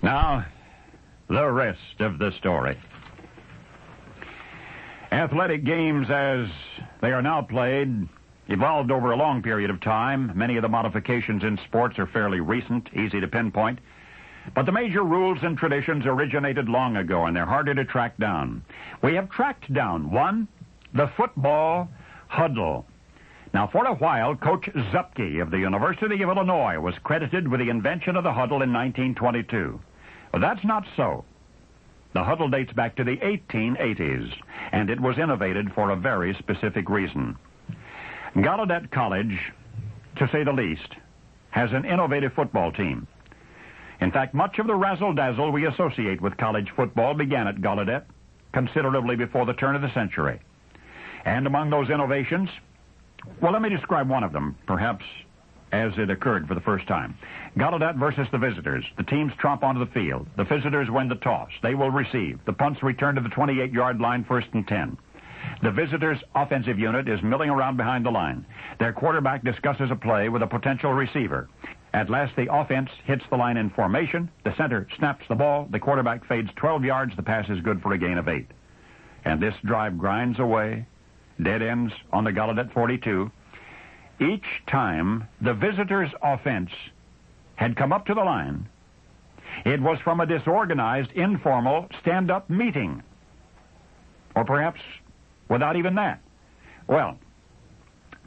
Now, the rest of the story. Athletic games as they are now played evolved over a long period of time. Many of the modifications in sports are fairly recent, easy to pinpoint. But the major rules and traditions originated long ago, and they're harder to track down. We have tracked down one, the football huddle. Now, for a while, Coach Zupke of the University of Illinois was credited with the invention of the huddle in 1922. But that's not so. The huddle dates back to the 1880s, and it was innovated for a very specific reason. Gallaudet College, to say the least, has an innovative football team. In fact, much of the razzle-dazzle we associate with college football began at Gallaudet considerably before the turn of the century. And among those innovations, well, let me describe one of them, perhaps as it occurred for the first time. Gallaudet versus the visitors. The teams tromp onto the field. The visitors win the toss. They will receive. The punts return to the 28-yard line, 1st and 10. The visitors' offensive unit is milling around behind the line. Their quarterback discusses a play with a potential receiver. At last, the offense hits the line in formation. The center snaps the ball. The quarterback fades 12 yards. The pass is good for a gain of 8. And this drive grinds away. Dead ends on the Gallaudet 42. Each time the visitors' offense had come up to the line, it was from a disorganized, informal, stand-up meeting. Or perhaps without even that. Well,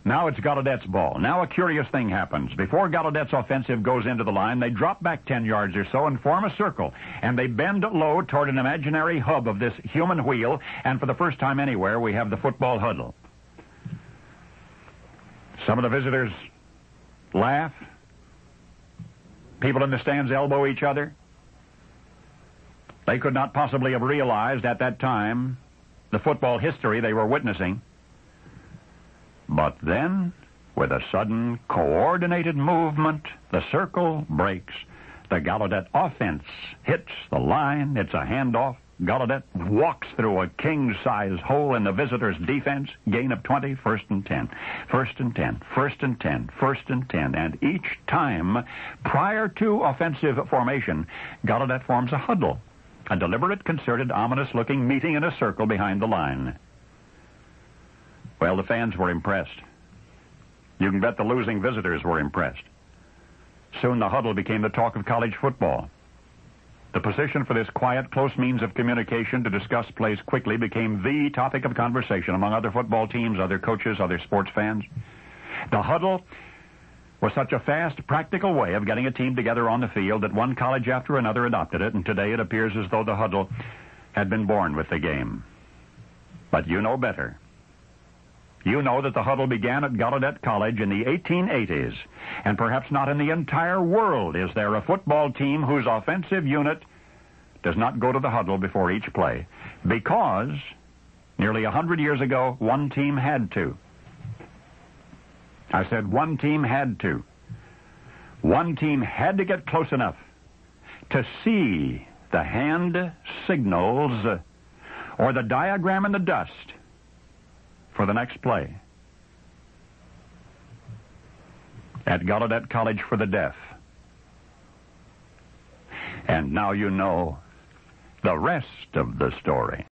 now it's Gallaudet's ball. Now a curious thing happens. Before Gallaudet's offensive goes into the line, they drop back 10 yards or so and form a circle. And they bend low toward an imaginary hub of this human wheel. And for the first time anywhere, we have the football huddle. Some of the visitors laugh. People in the stands elbow each other. They could not possibly have realized at that time the football history they were witnessing. But then, with a sudden, coordinated movement, the circle breaks. The Gallaudet offense hits the line. It's a handoff. Gallaudet walks through a king-size hole in the visitors' defense. Gain of 20, 1st and 10. 1st and 10, 1st and 10, 1st and 10. And each time, prior to offensive formation, Gallaudet forms a huddle. A deliberate, concerted, ominous-looking meeting in a circle behind the line. Well, the fans were impressed. You can bet the losing visitors were impressed. Soon the huddle became the talk of college football. The position for this quiet, close means of communication to discuss plays quickly became the topic of conversation among other football teams, other coaches, other sports fans. The huddle was such a fast, practical way of getting a team together on the field that one college after another adopted it, and today it appears as though the huddle had been born with the game. But you know better. You know that the huddle began at Gallaudet College in the 1880s, and perhaps not in the entire world is there a football team whose offensive unit does not go to the huddle before each play, because nearly 100 years ago, one team had to. I said one team had to. One team had to get close enough to see the hand signals or the diagram in the dust for the next play. At Gallaudet College for the Deaf. And now you know the rest of the story.